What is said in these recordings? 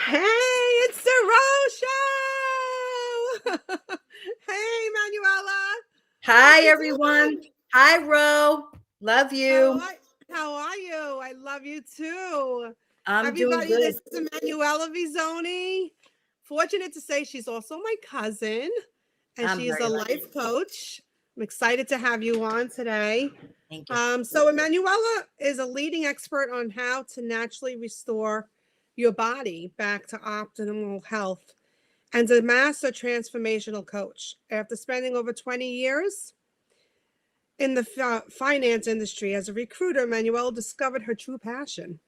Hey, it's the Rose Show! Hey, Manuela. What Hi, you everyone. doing? Hi, Ro. Love How you. are, how are you? I love you too. I'm doing Everybody, this good. is Emanuela Visone. Fortunate to say she's also my cousin, and I'm she is very a lucky. life coach. I'm excited to have you on today. Thank you. So Emanuela is a leading expert on how to naturally restore your body back to optimal health and a master transformational coach. After spending over 20 years in the finance industry as a recruiter, Manuela discovered her true passion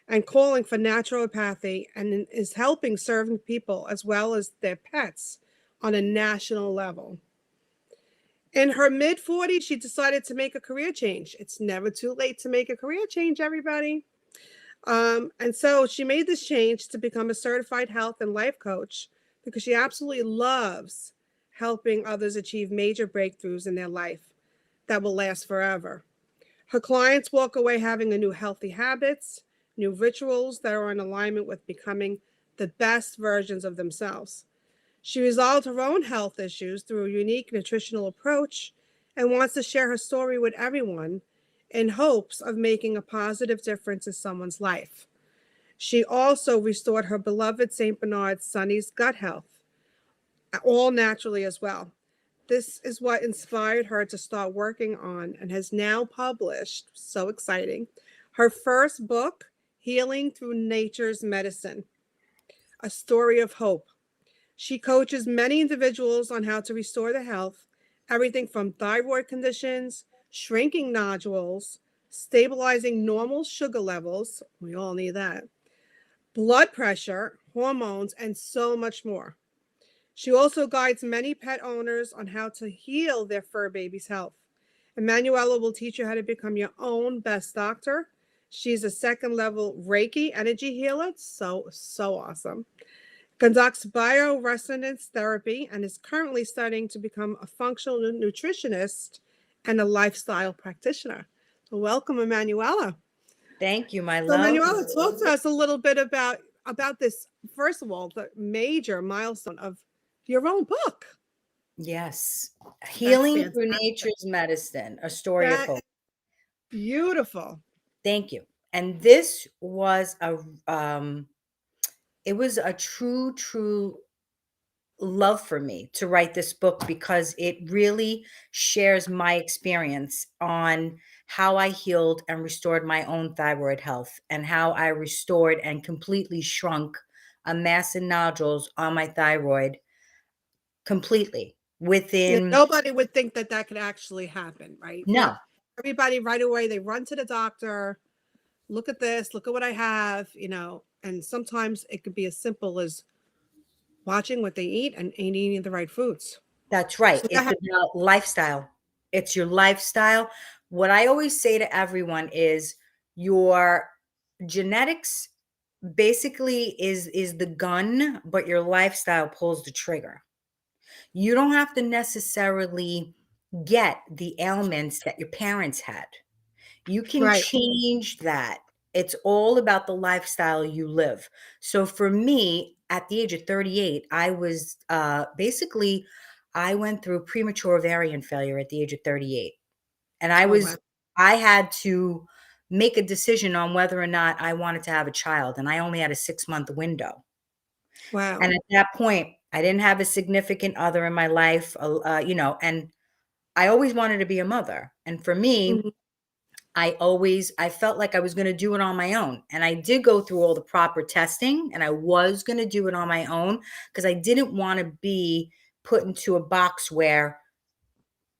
and calling for naturopathy and is helping serving people as well as their pets on a national level. In her mid 40s, she decided to make a career change. It's never too late to make a career change, everybody. And so she made this change to become a certified health and life coach because she absolutely loves helping others achieve major breakthroughs in their life that will last forever. Her clients walk away having a new healthy habits, new rituals that are in alignment with becoming the best versions of themselves. She resolved her own health issues through a unique nutritional approach and wants to share her story with everyone in hopes of making a positive difference in someone's life. She also restored her beloved St. Bernard Sonny's gut health, all naturally as well. This is what inspired her to start working on and has now published, so exciting, her first book, Healing Through Nature's Medicine, a story of hope. She coaches many individuals on how to restore their health, everything from thyroid conditions, shrinking nodules, stabilizing normal sugar levels, we all need that, blood pressure, hormones, and so much more. She also guides many pet owners on how to heal their fur baby's health. Emanuela will teach you how to become your own best doctor. She's a second level Reiki energy healer. So awesome. Conducts bioresonance therapy and is currently studying to become a functional nutritionist and a lifestyle practitioner. So welcome, Emanuela. Thank you, my So, love. Manuela, talk to us a little bit about this. First of all, the major milestone of your own book. Yes. That's Healing through fantastic. nature's medicine, a story of That hope. is beautiful. Thank you. And this was um it was a true love for me to write this book because it really shares my experience on how I healed and restored my own thyroid health and how I restored and completely shrunk a mass of nodules on my thyroid completely Yeah, within nobody would think that that could actually happen, right? For no. everybody, right away, they run to the doctor. Look at this. Look at what I have. And sometimes it could be as simple as watching what they eat and eating the right foods. That's right. So go It's ahead. about lifestyle. It's your lifestyle. What I always say to everyone is your genetics basically is the gun, but your lifestyle pulls the trigger. You don't have to necessarily get the ailments that your parents had. You can Right. change that. It's all about the lifestyle you live. So for me, at the age of 38, I was basically I went through premature ovarian failure at the age of 38. And Oh wow. I had to make a decision on whether or not I wanted to have a child, and I only had a 6-month window. Wow. And at that point, I didn't have a significant other in my life, and I always wanted to be a mother. And for me, Mhm. I felt like I was going to do it on my own. And I did go through all the proper testing and I was going to do it on my own because I didn't want to be put into a box where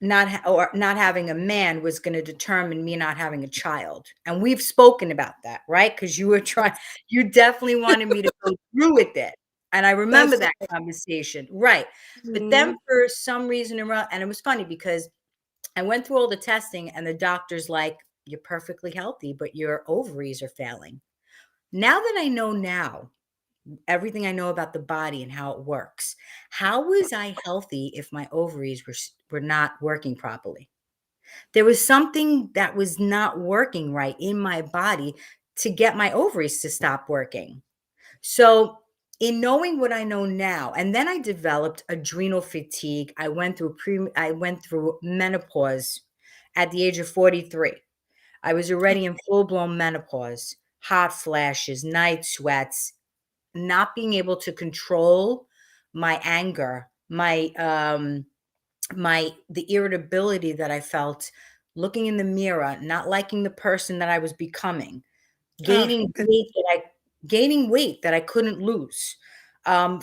not having a man was going to determine me not having a child. And we've spoken about that, right? Because Yes. you definitely wanted me to go through with it. And I remember That's that right. conversation. Right. But then Mhm. for some reason, and it was funny because I went through all the testing and the doctor's like, you're perfectly healthy, but your ovaries are failing. Now that I know everything I know about the body and how it works, how was I healthy if my ovaries were not working properly? There was something that was not working right in my body to get my ovaries to stop working. So in knowing what I know now, and then I developed adrenal fatigue. I went through menopause at the age of 43. I was already in full-blown menopause, hot flashes, night sweats, not being able to control my anger, the irritability that I felt, looking in the mirror, not liking the person that I was becoming, Uh, gaining and weight that I gaining weight that I couldn't lose,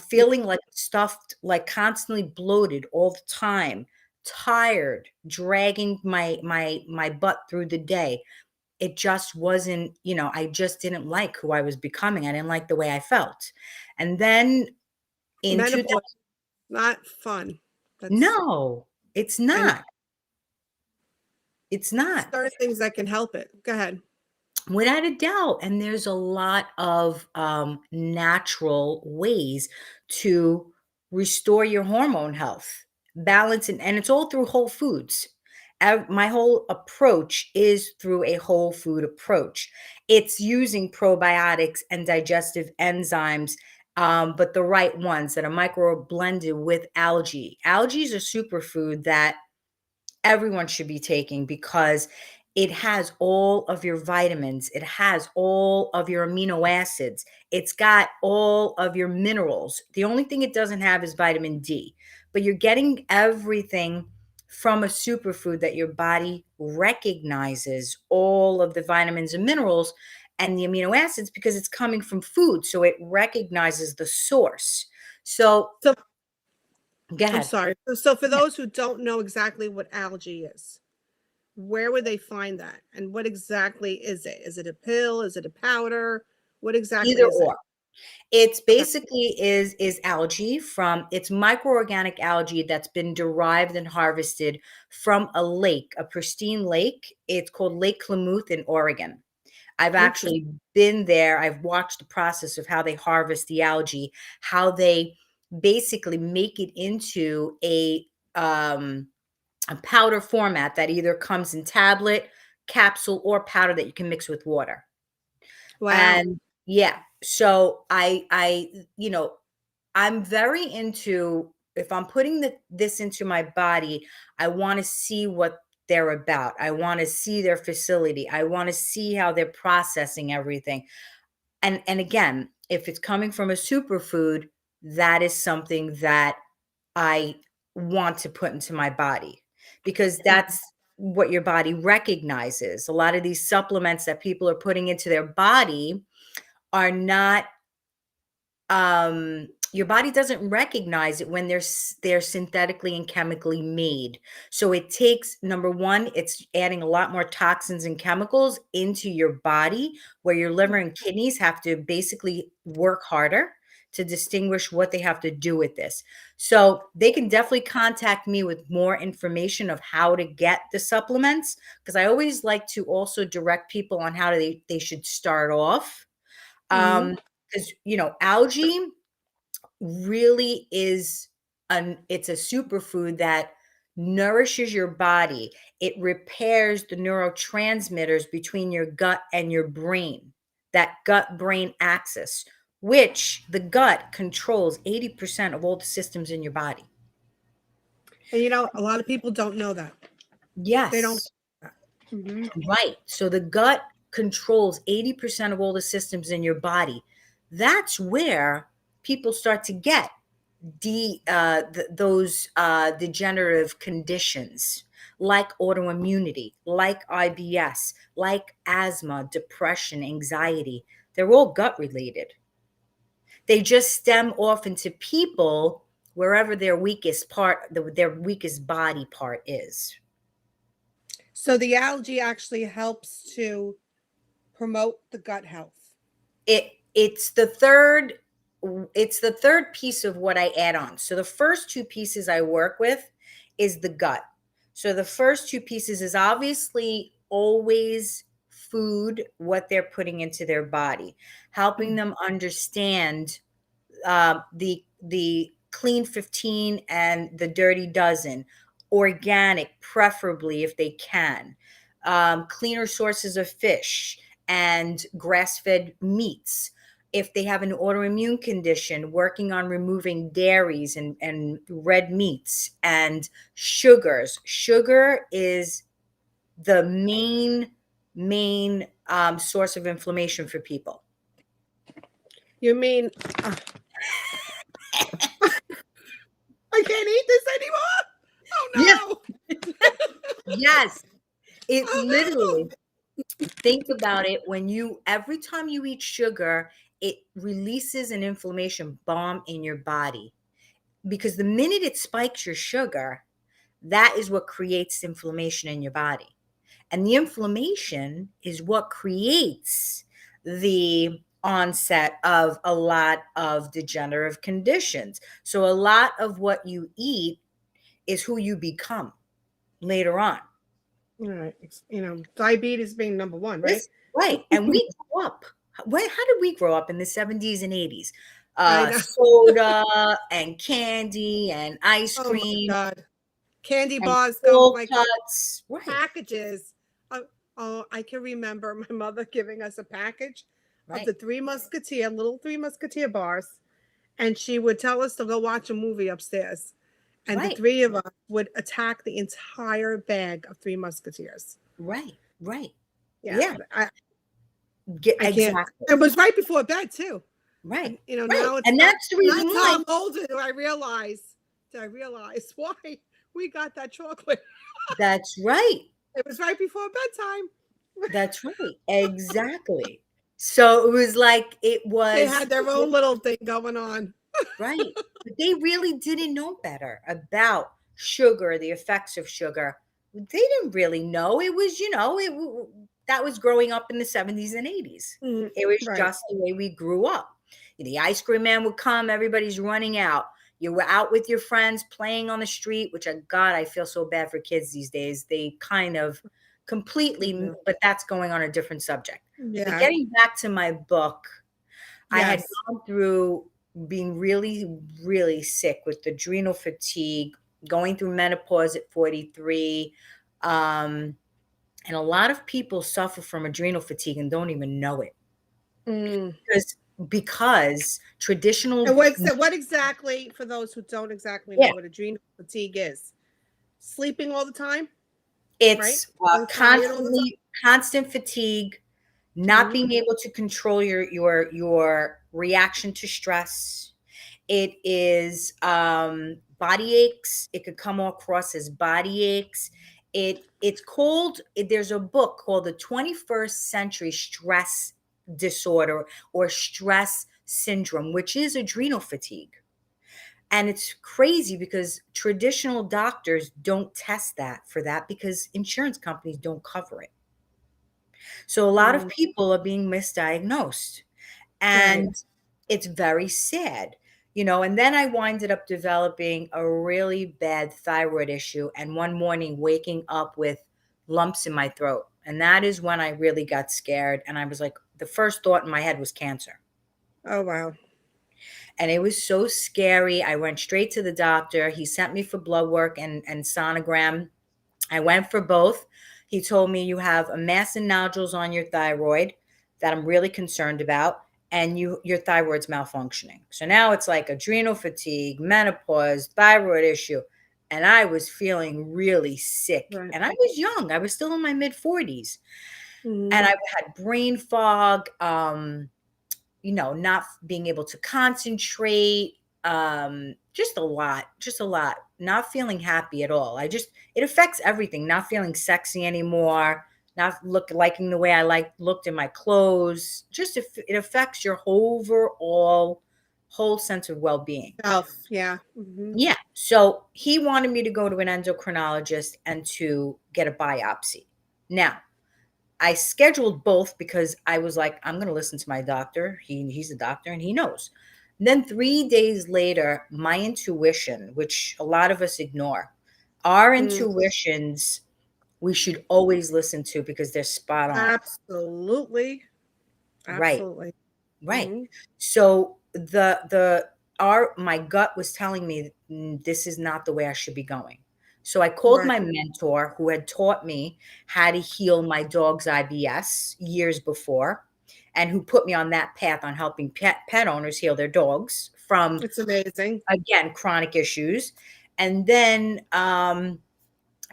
feeling like stuffed, like constantly bloated all the time, tired, dragging my butt through the day. It just wasn't, I just didn't like who I was becoming. I didn't like the way I felt. And then in 2000, menopause, not fun. That's no, it's and not. It's not. certain things that can help it. Go ahead. Without a doubt. And there's a lot of natural ways to restore your hormone health, balance, and it's all through whole foods. My whole approach is through a whole food approach. It's using probiotics and digestive enzymes, but the right ones that are micro blended with algae. Algae is a superfood that everyone should be taking because it has all of your vitamins, it has all of your amino acids, it's got all of your minerals. The only thing it doesn't have is vitamin D, but you're getting everything from a superfood that your body recognizes all of the vitamins and minerals and the amino acids because it's coming from food. So it recognizes the source. So So go I'm ahead. sorry. So for those who don't know exactly what algae is, where would they find that? And what exactly is it? Is it a pill? Is it a powder? What exactly Either is it? or. It's Okay. basically is algae from it's microorganic algae that's been derived and harvested from a lake, a pristine lake. It's called Lake Klamath in Oregon. I've Interesting. actually been there. I've watched the process of how they harvest the algae, how they basically make it into a powder format that either comes in tablet, capsule, or powder that you can mix with water. Wow. And yeah, so I'm very into if I'm putting this into my body, I want to see what they're about. I want to see their facility. I want to see how they're processing everything. And again, if it's coming from a superfood, that is something that I want to put into my body because Mhm. that's what your body recognizes. A lot of these supplements that people are putting into their body are not your body doesn't recognize it when they're synthetically and chemically made. So it takes number one, it's adding a lot more toxins and chemicals into your body where your liver and kidneys have to basically work harder to distinguish what they have to do with this. So they can definitely contact me with more information of how to get the supplements because I always like to also direct people on how they should start off. Mhm. Because algae really is it's a superfood that nourishes your body. It repairs the neurotransmitters between your gut and your brain, that gut brain axis, which the gut controls 80% of all the systems in your body. And a lot of people don't know that. They don't. Yes. Hmm. Right. So the gut controls 80% of all the systems in your body. That's where people start to get those degenerative conditions like autoimmunity, like IBS, like asthma, depression, anxiety. They're all gut related. They just stem off into people wherever their weakest part, their weakest body part is. So the algae actually helps to promote the gut health. It it's the third it's the third piece of what I add on. So the first two pieces I work with is the gut. So the first two pieces is obviously always food, what they're putting into their body, helping Mhm. them understand the clean 15 and the dirty dozen, organic, preferably if they can, cleaner sources of fish and grass fed meats. if they have an autoimmune condition, working on removing dairies and red meats and sugars. Sugar is the main source of inflammation for people. You mean uh, I can't eat this anymore? Yeah. Oh Yes. no! It Oh literally, no! think about it, when you every time you eat sugar, it releases an inflammation bomb in your body, because the minute it spikes your sugar, that is what creates inflammation in your body. And the inflammation is what creates the onset of a lot of degenerative conditions. So a lot of what you eat is who you become later on. All right, diabetes being number one, right? This right, and we grew up. How did we grow up in the 70s and 80s? I know. Soda and candy and ice Oh my cream God. Candy and bars come cold like cuts. Right, packages. Oh, I can remember my mother giving us a package of right, the little Three Musketeer bars, and she would tell us to go watch a movie upstairs, and the right, three of us would attack the entire bag of Three Musketeers. right, right. Yeah, Yeah, I can't. exactly. It was right before bed too. Right, And right, now it's and not. that's the reason That's why. how I'm older. Do I realize why we got that chocolate? That's right. It was right before bedtime. That's right. Exactly. So it was like They had their own little thing going on. right. But they really didn't know better about sugar, the effects of sugar. They didn't really know. It was, that was growing up in the 70s and 80s. Mm, It was right. just the way we grew up. The ice cream man would come, everybody's running out. You were out with your friends playing on the street, which God, I feel so bad for kids these days. They kind of completely, Yeah. but that's going on a different subject. But Yeah. getting back to my book, I had Yes. gone through being really, really sick with adrenal fatigue, going through menopause at 43. Um, and a lot of people suffer from adrenal fatigue and don't even know it, Mm. because because traditional And what exactly, for those who don't exactly know yeah, what adrenal fatigue is? Sleeping all the time, right? it's Being tired all the time. constant fatigue, not Mm. being able to control your reaction to stress. It is body aches. It could come across as body aches. It's called. There's a book called The 21st Century Stress Disorder or Stress Syndrome, which is adrenal fatigue. And it's crazy because traditional doctors don't test that for that because insurance companies don't cover it. So a lot of Mm. people are being misdiagnosed. Right. And it's very sad, and then I winded up developing a really bad thyroid issue, and one morning waking up with lumps in my throat, and that is when I really got scared, and I was like, the first thought in my head was cancer. Oh wow. And it was so scary. I went straight to the doctor. He sent me for blood work and sonogram. I went for both. He told me, you have a mass and nodules on your thyroid that I'm really concerned about, and your thyroid's malfunctioning. So now it's like adrenal fatigue, menopause, thyroid issue, and I was feeling really sick. Right. And I was young. I was still in my mid 40s, and Mm. I had brain fog. Not being able to concentrate, just a lot, not feeling happy at all. It affects everything, not feeling sexy anymore, not liking the way I looked in my clothes. It affects your whole sense of well-being. Self. Yeah. Hmm. Yeah. So he wanted me to go to an endocrinologist and to get a biopsy. Now, I scheduled both because I was like, I'm going to listen to my doctor. He's a doctor and he knows. And then 3 days later, my intuition, which a lot of us ignore, our Mm. intuitions, we should always listen to because they're spot on. Absolutely. Right. Absolutely. Right. Hmm. So my gut was telling me, this is not the way I should be going. So I called Right. my mentor who had taught me how to heal my dog's IBS years before. and who put me on that path on helping pet owners heal their dogs from, It's amazing. again, chronic issues. And then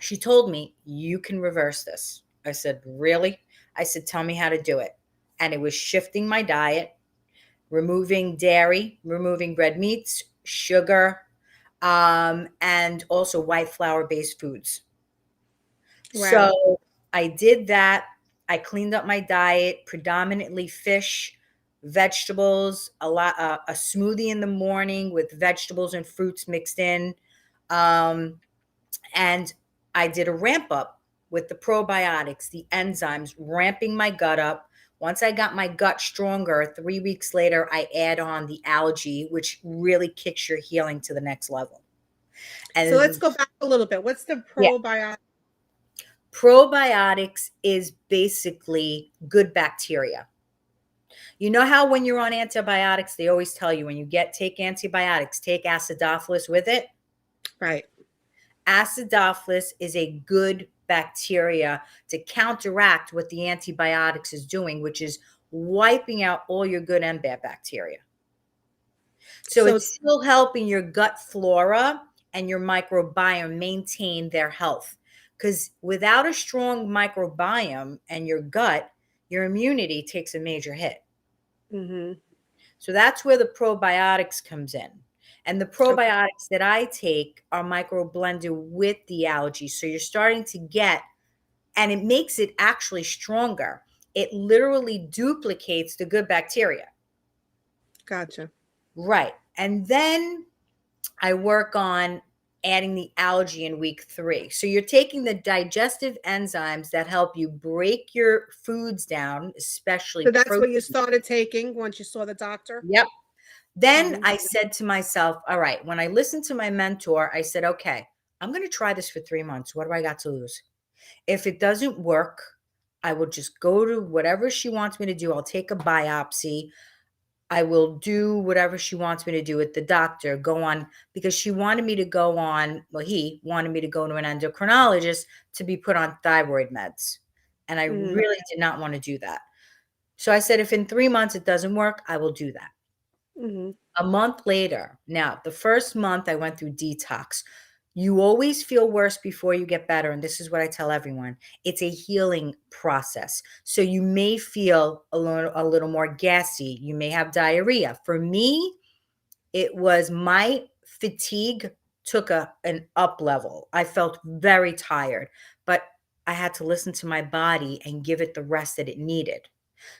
she told me, you can reverse this. I said, really? I said, tell me how to do it. And it was shifting my diet, removing dairy, removing red meats, sugar, and also white flour based foods. Wow. So I did that. I cleaned up my diet, predominantly fish, vegetables, a smoothie in the morning with vegetables and fruits mixed in. Um, and I did a ramp up with the probiotics, the enzymes, ramping my gut up. Once I got my gut stronger, 3 weeks later, I add on the algae, which really kicks your healing to the next level. So let's And go back a little bit. What's the yeah, probiotic? probiotics is basically good bacteria. You know how when you're on antibiotics, they always tell you when you take antibiotics, take acidophilus with it? Right. Acidophilus is a good bacteria to counteract what the antibiotics is doing, which is wiping out all your good and bad bacteria. So So it's still helping your gut flora and your microbiome maintain their health. Because without a strong microbiome and your gut, your immunity takes a major hit. mhm. So that's where the probiotics comes in. And the Okay. probiotics that I take are microblended with the algae. So you're starting to get, and it makes it actually stronger. It literally duplicates the good bacteria. Gotcha. Right. And then I work on adding the algae in week 3. So you're taking the digestive enzymes that help you break your foods down, especially So that's what you protein. started taking once you saw the doctor? Yep. Then Mhm. I said to myself, all right, when I listened to my mentor, I said, okay, I'm going to try this for 3 months. What do I got to lose? If it doesn't work, I will just go to whatever she wants me to do. I'll take a biopsy. I will do whatever she wants me to do with the doctor, go on, because she wanted me to go on, well, he wanted me to go to an endocrinologist to be put on thyroid meds. And I Mhm. really did not want to do that. So I said, if in 3 months it doesn't work, I will do that. Mhm. A month later, now the first month I went through detox. You always feel worse before you get better. And this is what I tell everyone, it's a healing process. So you may feel a little more gassy. You may have diarrhea. For me, it was my fatigue took an up level. I felt very tired, but I had to listen to my body and give it the rest that it needed.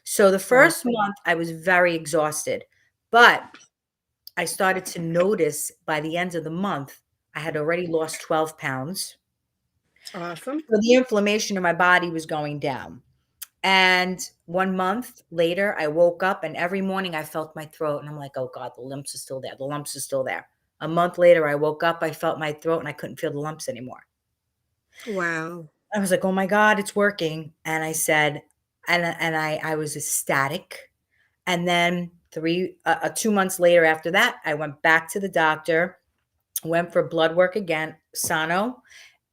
So the Wow. first month I was very exhausted, but I started to notice by the end of the month, I had already lost 12 pounds. Awesome. So the inflammation in my body was going down. And 1 month later, I woke up and every morning I felt my throat and I'm like, oh God, the lumps are still there. The lumps are still there. A month later, I woke up, I felt my throat and I couldn't feel the lumps anymore. Wow. I was like, oh my God, it's working. And I said, and I was ecstatic. And then 2 months later after that, I went back to the doctor, went for blood work again, Sano.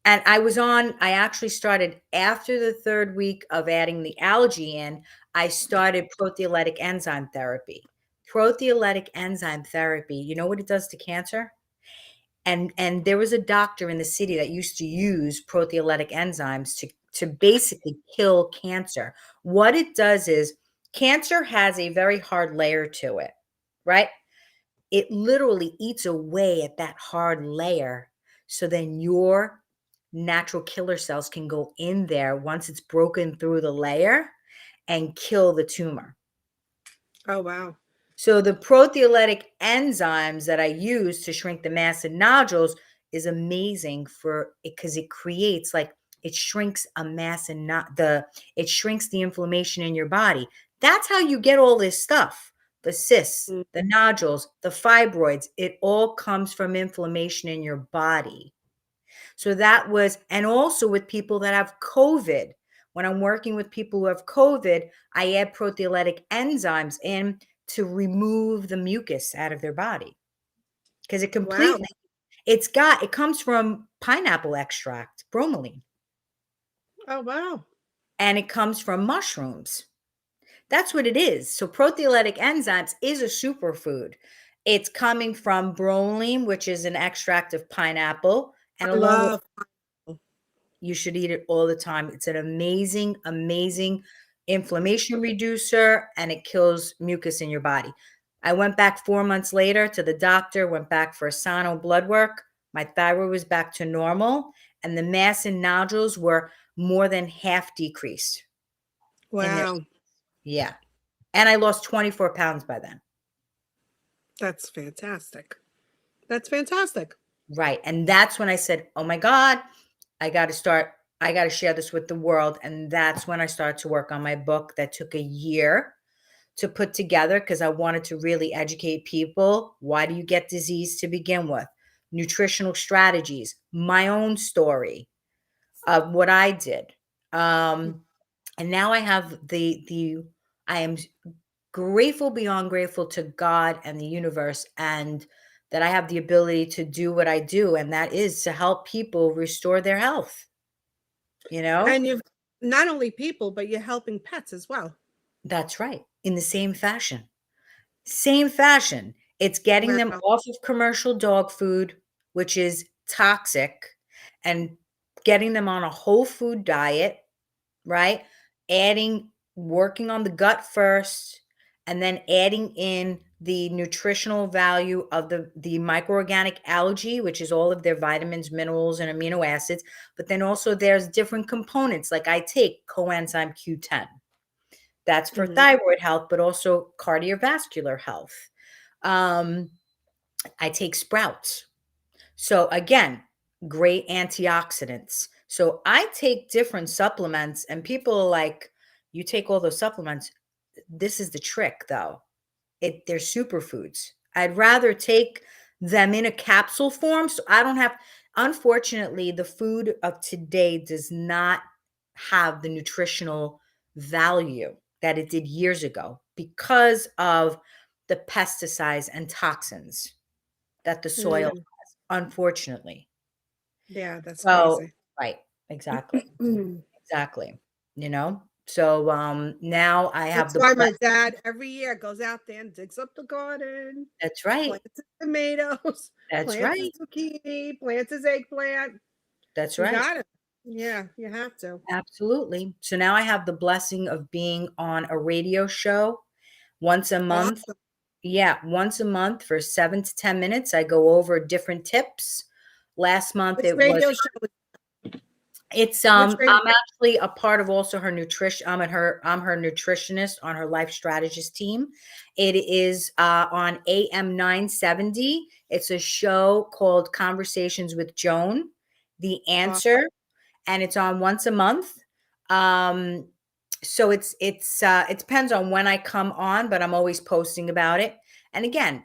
And I actually started after the 3rd week of adding the algae in, I started proteolytic enzyme therapy. Proteolytic enzyme therapy, you know what it does to cancer? And there was a doctor in the city that used to use proteolytic enzymes to basically kill cancer. What it does is cancer has a very hard layer to it, right? It literally eats away at that hard layer. So then your natural killer cells can go in there once it's broken through the layer and kill the tumor. Oh, wow. So the proteolytic enzymes that I use to shrink the mass and nodules is amazing for it because it creates like it shrinks a mass and not the it shrinks the inflammation in your body. That's how you get all this stuff. The cysts, Mm. the nodules, the fibroids, it all comes from inflammation in your body. So that was, and also with people that have COVID. When I'm working with people who have COVID, I add proteolytic enzymes in to remove the mucus out of their body because Wow. it comes from pineapple extract, bromelain, Oh, wow. and it comes from mushrooms. That's what it is. So proteolytic enzymes is a superfood. It's coming from bromelain, which is an extract of pineapple, and I along with love. you should eat it all the time. It's an amazing, amazing inflammation reducer, and it kills mucus in your body. I went back 4 months later to the doctor, went back for a sono blood work. My thyroid was back to normal, and the mass and nodules were more than half decreased in there. Wow, Yeah. And I lost 24 pounds by then. that's fantastic. That's fantastic. Right. And that's when I said, oh my God, I got to share this with the world. And that's when I started to work on my book that took a year to put together because I wanted to really educate people. Why do you get disease to begin with? Nutritional strategies, my own story of what I did. And now I have I am grateful beyond grateful to God and the universe, and that I have the ability to do what I do, and that is to help people restore their health, you know? And you've not only people, but you're helping pets as well. That's right. In the same fashion. Same fashion. It's getting them Wow. off of commercial dog food, which is toxic, and getting them on a whole food diet, right? Working on the gut first, and then adding in the nutritional value of the microorganic algae, which is all of their vitamins, minerals, and amino acids. But then also there's different components, like I take coenzyme Q10. That's for Mhm. thyroid health, but also cardiovascular health. Um, I take sprouts. So again, great antioxidants. So I take different supplements, and people are like, you take all those supplements. This is the trick though. They're superfoods. I'd rather take them in a capsule form. So I don't have, unfortunately, the food of today does not have the nutritional value that it did years ago because of the pesticides and toxins that the soil Mm, has, unfortunately. yeah, that's So, crazy. right, exactly, exactly. You know? So now I have That's the why my blessing. dad every year goes out there and digs up the garden, That's right. plants his tomatoes, That's plants his right. zucchini, plants his eggplant. That's You right. got it. Yeah, you have to. Absolutely. So now I have the blessing of being on a radio show once a month. Awesome. Yeah, once a month for 7 to 10 minutes. I go over different tips. Last month Which it was radio show? it's Which radio? I'm actually a part of also her nutrition. I'm her nutritionist on her life strategist team. It is on AM 970. It's a show called Conversations with Joan, The Awesome. Answer, and it's on once a month. Um, so it depends on when I come on, but I'm always posting about it. And again,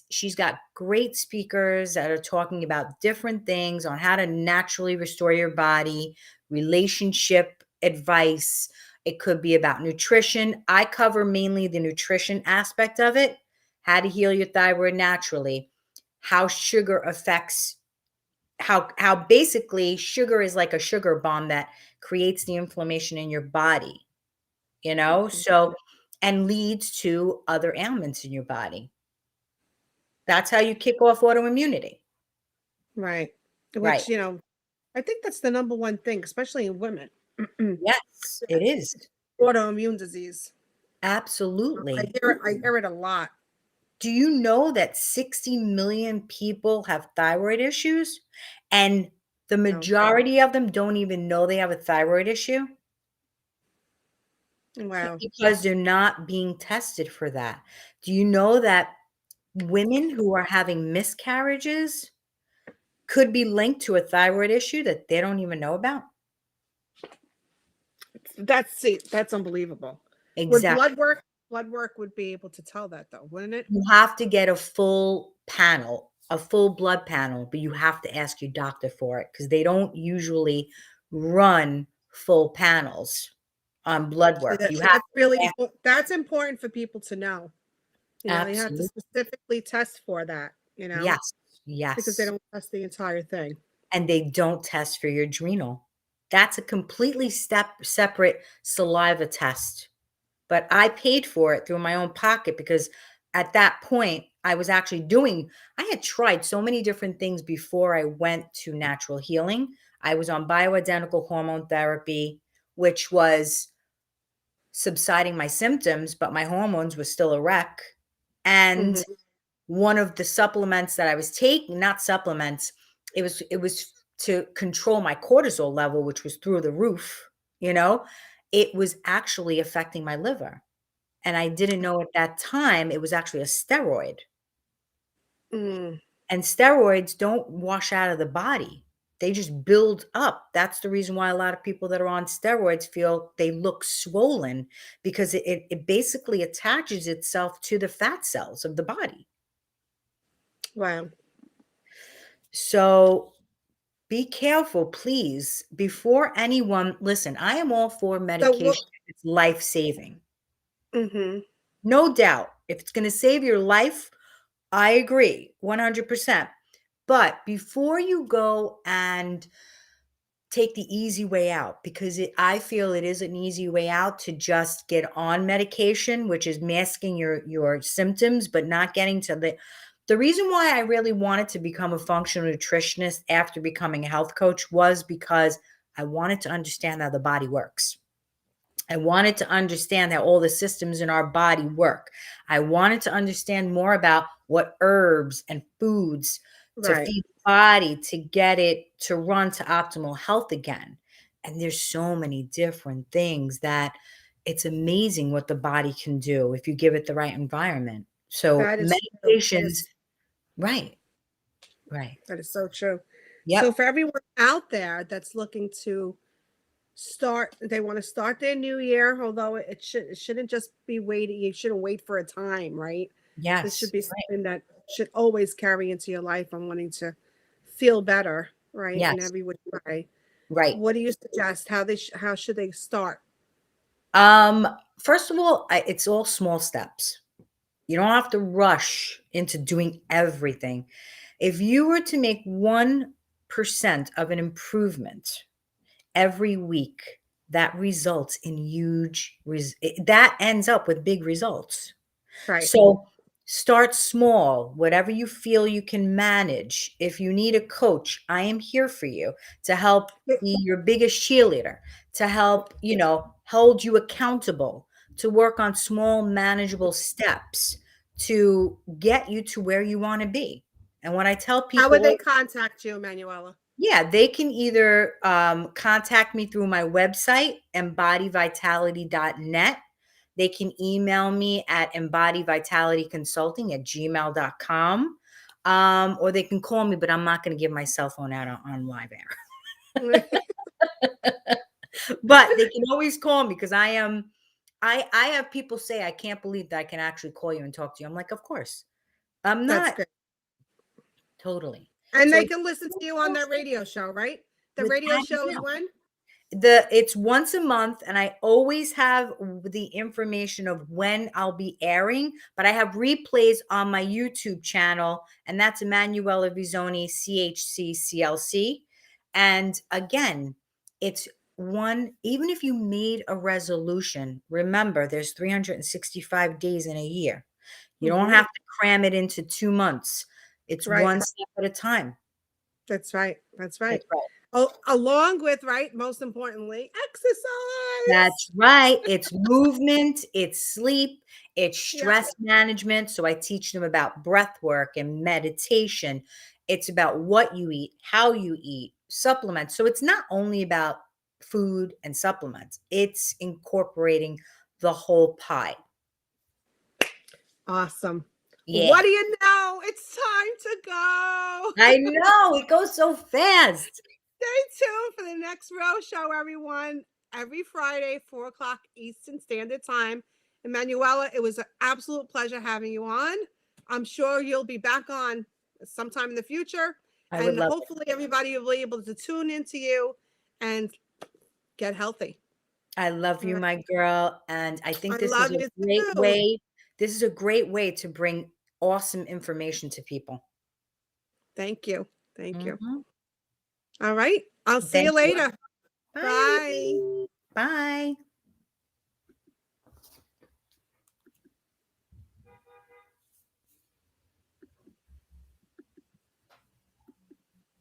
she's got great speakers that are talking about different things on how to naturally restore your body, relationship advice. It could be about nutrition. I cover mainly the nutrition aspect of it, how to heal your thyroid naturally, how sugar affects how basically sugar is like a sugar bomb that creates the inflammation in your body, you know? So and leads to other ailments in your body. That's how you kick off autoimmunity. Right. Right. Which, I think that's the number one thing, especially in women. Yes, it is. Autoimmune disease. I Absolutely. hear it. I hear it a lot. Do you know that 60 million people have thyroid issues and the No. majority of them don't even know they have a thyroid issue? Wow. Because they're not being tested for that. Do you know that women who are having miscarriages could be linked to a thyroid issue that they don't even know about? That's unbelievable. Would Exactly. blood work would be able to tell that though, wouldn't it? You have to get a full panel, a full blood panel, but you have to ask your doctor for it because they don't usually run full panels on blood See, work. You have that's really to ask. that's important for people to know. They have to Absolutely. specifically test for that, Yes. because they Yes. don't test the entire thing. And they don't test for your adrenal. That's a completely separate saliva test. but I paid for it through my own pocket because at that point I was actually I had tried so many different things before I went to natural healing. I was on bioidentical hormone therapy, which was subsiding my symptoms, but my hormones were still a wreck. And Hmm. one of the supplements that I was taking, not supplements, it was to control my cortisol level, which was through the roof, you know, it was actually affecting my liver. And I didn't know at that time it was actually a steroid. Mm. And steroids don't wash out of the body. They just build up. That's the reason why a lot of people that are on steroids feel they look swollen because it basically attaches itself to the fat cells of the body. Wow. So be careful, please, before anyone listen, I am all for So what? medication. It's life-saving. Hmm. No doubt. If it's going to save your life, I agree 100%. But before you go and take the easy way out, because I feel it is an easy way out to just get on medication, which is masking your symptoms, but not getting to the reason why I really wanted to become a functional nutritionist after becoming a health coach was because I wanted to understand how the body works. I wanted to understand how all the systems in our body work. I wanted to understand more about what herbs and foods to Right. feed the body to get it to run to optimal health again. And there's so many different things that it's amazing what the body can do if you give it the right environment. So That is true. That medications, is right, right. that is so true. So Yep. for everyone out there that's looking to start, they want to start their new year, although it shouldn't just be waiting. You shouldn't wait for a time, right? This should Yes. be Right. something that should always carry into your life on wanting to feel better, right? In Yes. every which way. Right. What do you suggest? How should they start? Um, First of all, it's all small steps. You don't have to rush into doing everything. If you were to make 1% of an improvement every week, that results in that ends up with big results. Right. So start small, whatever you feel you can manage. If you need a coach, I am here for you to help be your biggest cheerleader, to help, hold you accountable, to work on small, manageable steps to get you to where you want to be. And when I tell How would they people, contact you, Manuela? yeah, they can either contact me through my website, embodyvitality.net. They can email me at embodyvitalityconsulting@gmail.com. Or they can call me, but I'm not going to give my cell phone out on live air. But they can always call me because I have people say, I can't believe that I can actually call you and talk to you. I'm like, of course. I'm That's not good. totally. And So they it's can listen to you on that radio show, right? The radio without a show is doubt. when? It's once a month, and I always have the information of when I'll be airing, but I have replays on my YouTube channel, and that's Emanuela Visone CHCCLC. And again, it's even if you made a resolution, remember there's 365 days in a year. You don't Hmm. have to cram it into 2 months. It's Right. one step at a time. That's right. That's right. That's right. Oh, along with, right, most importantly, That's exercise. right. It's movement, it's sleep, it's Yep. stress management. So I teach them about breath work and meditation. It's about what you eat, how you eat, supplements. So it's not only about food and supplements, it's incorporating the whole pie. Awesome. What Yeah. do you know? It's time to go. I know. It goes so fast. Stay tuned for the next row show, everyone. Every Friday, 4 o'clock Eastern Standard Time. Emanuela, it was an absolute pleasure having you on. I'm sure you'll be back on sometime in the future. I would And love it. hopefully, everybody will be able to tune into you and get healthy. I love All you, right. my girl. And I think I this is love a you great too. way. This is a great way to bring awesome information to people. Thank you. Thank you. Mhm. All right. I'll see you Thank you. later. Bye. Bye. Bye.